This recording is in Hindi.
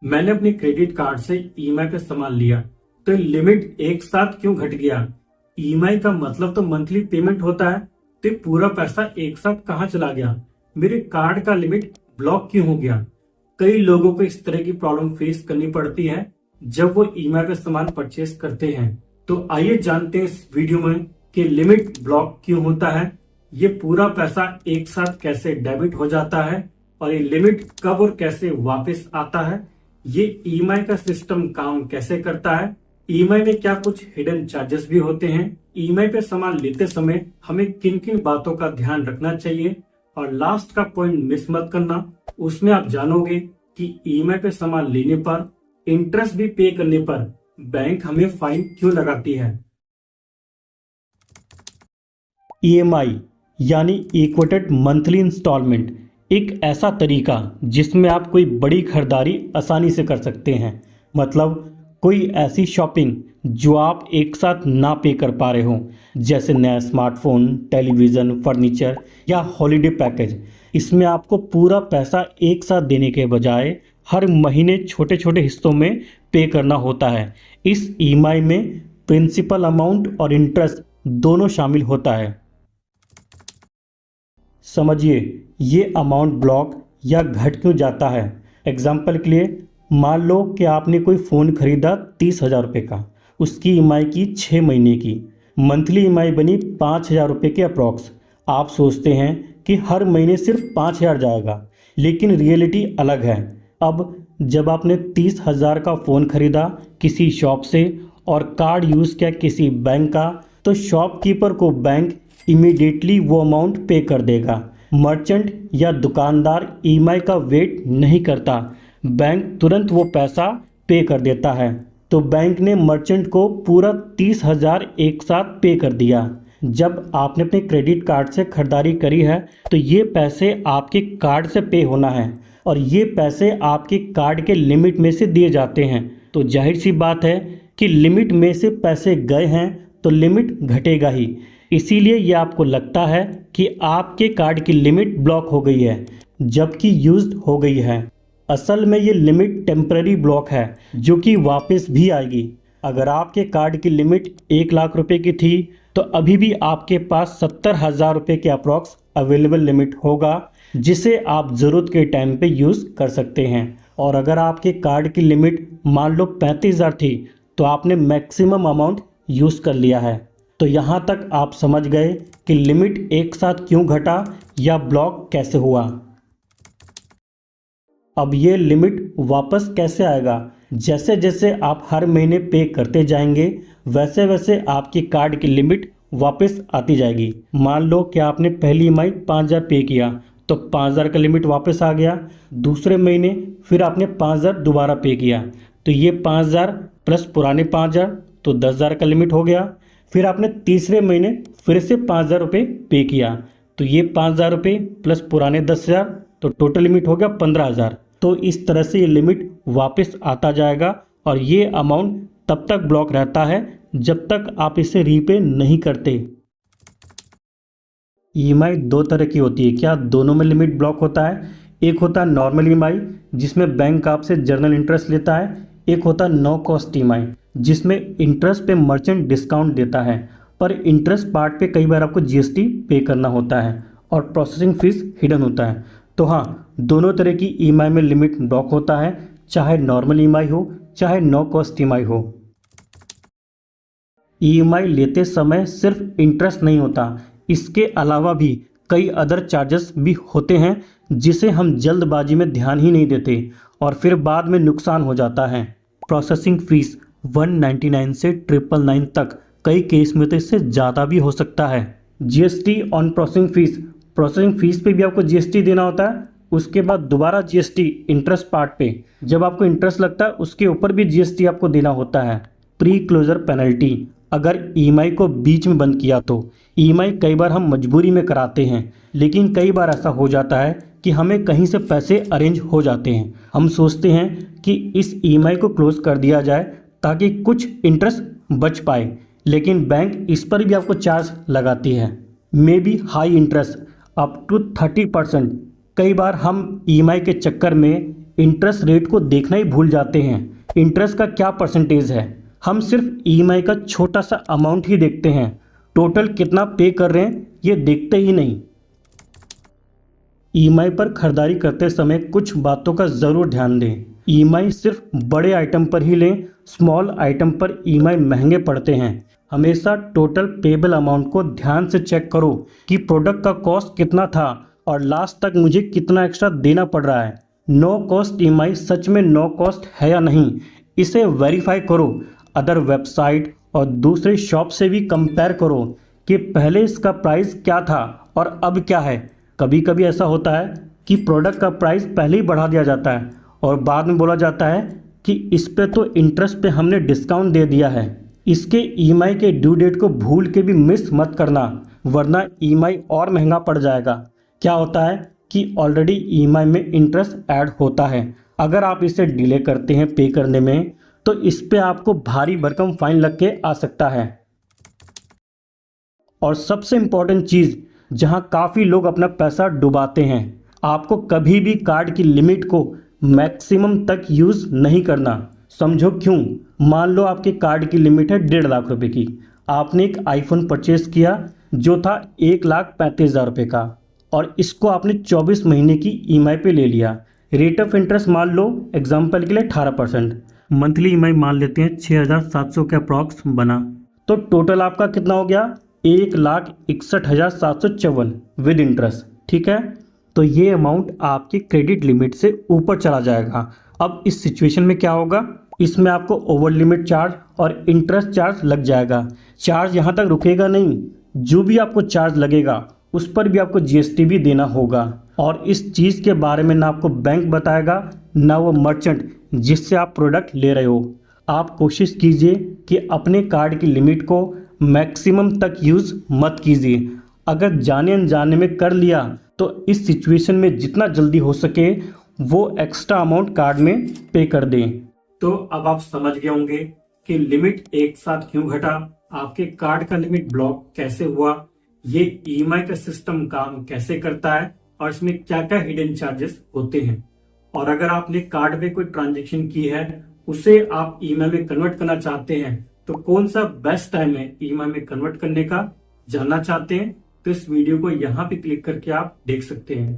मैंने अपने क्रेडिट कार्ड से ईएमआई पे सामान लिया तो लिमिट एक साथ क्यों घट गया। ईएमआई का मतलब तो मंथली पेमेंट होता है, तो ये पूरा पैसा एक साथ कहाँ चला गया। मेरे कार्ड का लिमिट ब्लॉक क्यों हो गया। कई लोगों को इस तरह की प्रॉब्लम फेस करनी पड़ती है जब वो ईएमआई पे सामान परचेस करते हैं। तो आइए जानते हैं इस वीडियो में कि लिमिट ब्लॉक क्यों होता है, ये पूरा पैसा एक साथ कैसे डेबिट हो जाता है और ये लिमिट कब और कैसे वापस आता है, ये ईएमआई का सिस्टम काम कैसे करता है, ईएमआई में क्या कुछ हिडन चार्जेस भी होते हैं, ईएमआई पे सामान लेते समय हमें किन किन बातों का ध्यान रखना चाहिए और लास्ट का पॉइंट मिस मत करना। उसमें आप जानोगे कि ईएमआई पे सामान लेने पर इंटरेस्ट भी पे करने पर बैंक हमें फाइन क्यों लगाती है। ईएमआई यानी इक्वेटेड मंथली इंस्टॉलमेंट एक ऐसा तरीका जिसमें आप कोई बड़ी खरीदारी आसानी से कर सकते हैं। मतलब कोई ऐसी शॉपिंग जो आप एक साथ ना पे कर पा रहे हो, जैसे नया स्मार्टफोन, टेलीविज़न, फर्नीचर या हॉलिडे पैकेज। इसमें आपको पूरा पैसा एक साथ देने के बजाय हर महीने छोटे छोटे हिस्सों में पे करना होता है। इस ईएमआई में प्रिंसिपल अमाउंट और इंटरेस्ट दोनों शामिल होता है। समझिए ये अमाउंट ब्लॉक या घट क्यों जाता है। एग्जाम्पल के लिए मान लो कि आपने कोई फ़ोन खरीदा 30,000 रुपये का, उसकी ईएमआई की 6 महीने की, मंथली ईएमआई बनी 5,000 रुपये के अप्रॉक्स। आप सोचते हैं कि हर महीने सिर्फ 5,000 जाएगा, लेकिन रियलिटी अलग है। अब जब आपने 30,000 का फ़ोन खरीदा किसी शॉप से और कार्ड यूज़ किया किसी बैंक का, तो शॉपकीपर को बैंक इमीडिएटली वो अमाउंट पे कर देगा। मर्चेंट या दुकानदार ईएमआई का वेट नहीं करता, बैंक तुरंत वो पैसा पे कर देता है। तो बैंक ने मर्चेंट को पूरा 30,000 एक साथ पे कर दिया। जब आपने अपने क्रेडिट कार्ड से खरीदारी करी है तो ये पैसे आपके कार्ड से पे होना है और ये पैसे आपके कार्ड के लिमिट में से दिए जाते हैं। तो जाहिर सी बात है कि लिमिट में से पैसे गए हैं तो लिमिट घटेगा ही। इसीलिए ये आपको लगता है कि आपके कार्ड की लिमिट ब्लॉक हो गई है, जबकि यूज्ड हो गई है। असल में ये लिमिट टेम्पररी ब्लॉक है जो कि वापस भी आएगी। अगर आपके कार्ड की लिमिट 1,00,000 रुपये की थी तो अभी भी आपके पास 70,000 रुपये के अप्रॉक्स अवेलेबल लिमिट होगा, जिसे आप ज़रूरत के टाइम पे यूज़ कर सकते हैं। और अगर आपके कार्ड की लिमिट मान लो 35,000 थी तो आपने मैक्सिमम अमाउंट यूज़ कर लिया है। तो यहाँ तक आप समझ गए कि लिमिट एक साथ क्यों घटा या ब्लॉक कैसे हुआ। अब ये लिमिट वापस कैसे आएगा। जैसे जैसे आप हर महीने पे करते जाएंगे वैसे वैसे आपकी कार्ड की लिमिट वापस आती जाएगी। मान लो कि आपने पहली ईएमआई 5,000 पे किया तो 5,000 का लिमिट वापस आ गया। दूसरे महीने फिर आपने 5,000 दोबारा पे किया तो ये 5,000 प्लस पुराने 5,000 तो 10,000 का लिमिट हो गया। फिर आपने तीसरे महीने फिर से 5,000 रुपये पे किया तो ये 5,000 रुपये प्लस पुराने 10,000 तो टोटल लिमिट हो गया 15,000। तो इस तरह से ये लिमिट वापस आता जाएगा और ये अमाउंट तब तक ब्लॉक रहता है जब तक आप इसे रीपे नहीं करते। ईएमआई दो तरह की होती है। क्या दोनों में लिमिट ब्लॉक होता है? एक होता है नॉर्मल ईएमआई जिसमें बैंक आपसे जर्नल इंटरेस्ट लेता है। एक होता है नो कॉस्ट ईएमआई जिसमें इंटरेस्ट पे मर्चेंट डिस्काउंट देता है, पर इंटरेस्ट पार्ट पे कई बार आपको जीएसटी पे करना होता है और प्रोसेसिंग फीस हिडन होता है। तो हाँ, दोनों तरह की ईएमआई में लिमिट ब्लॉक होता है, चाहे नॉर्मल ईएमआई हो चाहे नो कॉस्ट ईएमआई हो। ईएमआई लेते समय सिर्फ इंटरेस्ट नहीं होता, इसके अलावा भी कई अदर चार्जेस भी होते हैं जिसे हम जल्दबाजी में ध्यान ही नहीं देते और फिर बाद में नुकसान हो जाता है। प्रोसेसिंग फीस 199 से 999 तक, कई केस में तो इससे ज़्यादा भी हो सकता है। जीएसटी ऑन प्रोसेसिंग फीस पे भी आपको जीएसटी देना होता है। उसके बाद दोबारा जीएसटी इंटरेस्ट पार्ट पे, जब आपको इंटरेस्ट लगता है उसके ऊपर भी जीएसटी आपको देना होता है। प्री क्लोजर पेनल्टी, अगर ईएमआई को बीच में बंद किया तो ईएमआई कई बार हम मजबूरी में कराते हैं, लेकिन कई बार ऐसा हो जाता है कि हमें कहीं से पैसे अरेंज हो जाते हैं। हम सोचते हैं कि इस ईएमआई को क्लोज कर दिया जाए ताकि कुछ इंटरेस्ट बच पाए, लेकिन बैंक इस पर भी आपको चार्ज लगाती है, maybe high interest up to 30%। कई बार हम ईएमआई के चक्कर में इंटरेस्ट रेट को देखना ही भूल जाते हैं। इंटरेस्ट का क्या परसेंटेज है, हम सिर्फ ईएमआई का छोटा सा अमाउंट ही देखते हैं, टोटल कितना पे कर रहे हैं ये देखते ही नहीं। ईएमआई पर खरीदारी करते समय कुछ बातों का ज़रूर ध्यान दें। ईएमआई सिर्फ बड़े आइटम पर ही लें, स्मॉल आइटम पर ईएमआई महंगे पड़ते हैं। हमेशा टोटल पेबल अमाउंट को ध्यान से चेक करो कि प्रोडक्ट का कॉस्ट कितना था और लास्ट तक मुझे कितना एक्स्ट्रा देना पड़ रहा है। नो कॉस्ट ईएमआई सच में नो कॉस्ट है या नहीं, इसे वेरीफाई करो। अदर वेबसाइट और दूसरे शॉप से भी कंपेयर करो कि पहले इसका प्राइस क्या था और अब क्या है। कभी कभी ऐसा होता है कि प्रोडक्ट का प्राइस पहले ही बढ़ा दिया जाता है और बाद में बोला जाता है कि इस पे तो इंटरेस्ट पे हमने डिस्काउंट दे दिया है। इसके ईएमआई के ड्यू डेट को भूल के भी मिस मत करना, वरना ईएमआई और महंगा पड़ जाएगा। क्या होता है कि ऑलरेडी ईएमआई में इंटरेस्ट ऐड होता है, अगर आप इसे डिले करते हैं पे करने में तो इस पे आपको भारी भरकम फाइन लग के आ सकता है। और सबसे इम्पोर्टेंट चीज़ जहां काफ़ी लोग अपना पैसा डुबाते हैं, आपको कभी भी कार्ड की लिमिट को मैक्सिमम तक यूज़ नहीं करना। समझो क्यों। मान लो आपके कार्ड की लिमिट है 1.5 लाख रुपए की, आपने एक आईफोन परचेज किया जो था 1,35,000 रुपये का और इसको आपने 24 महीने की ईएमआई पे ले लिया। रेट ऑफ इंटरेस्ट मान लो एग्जाम्पल के लिए 18%, मंथली ईएमआई मान लेते हैं 6,700 के अप्रॉक्स बना, तो टोटल आपका कितना हो गया 1,61,754 विद इंटरेस्ट। ठीक है, तो ये अमाउंट आपकी क्रेडिट लिमिट से ऊपर चला जाएगा। अब इस सिचुएशन में क्या होगा, इसमें आपको ओवर लिमिट चार्ज और इंटरेस्ट चार्ज लग जाएगा। चार्ज यहाँ तक रुकेगा नहीं, जो भी आपको चार्ज लगेगा उस पर भी आपको जीएसटी भी देना होगा। और इस चीज़ के बारे में ना आपको बैंक बताएगा ना वो मर्चेंट जिससे आप प्रोडक्ट ले रहे हो। आप कोशिश कीजिए कि अपने कार्ड की लिमिट को मैक्सिमम तक यूज़ मत कीजिए। अगर जाने अनजाने में कर लिया तो इस सिचुएशन में जितना जल्दी हो सके वो एक्स्ट्रा अमाउंट कार्ड में पे कर दें। तो अब आप समझ गए होंगे कि लिमिट एक साथ क्यों घटा, आपके कार्ड का लिमिट ब्लॉक कैसे हुआ, ये ईएमआई का सिस्टम काम कैसे करता है और इसमें क्या क्या हिडन चार्जेस होते हैं। और अगर आपने कार्ड में कोई ट्रांजेक्शन की है उसे आप ईएमआई में कन्वर्ट करना चाहते हैं तो कौन सा बेस्ट टाइम है ईएमआई में कन्वर्ट करने का, जानना चाहते हैं तो इस वीडियो को यहाँ पे क्लिक करके आप देख सकते हैं।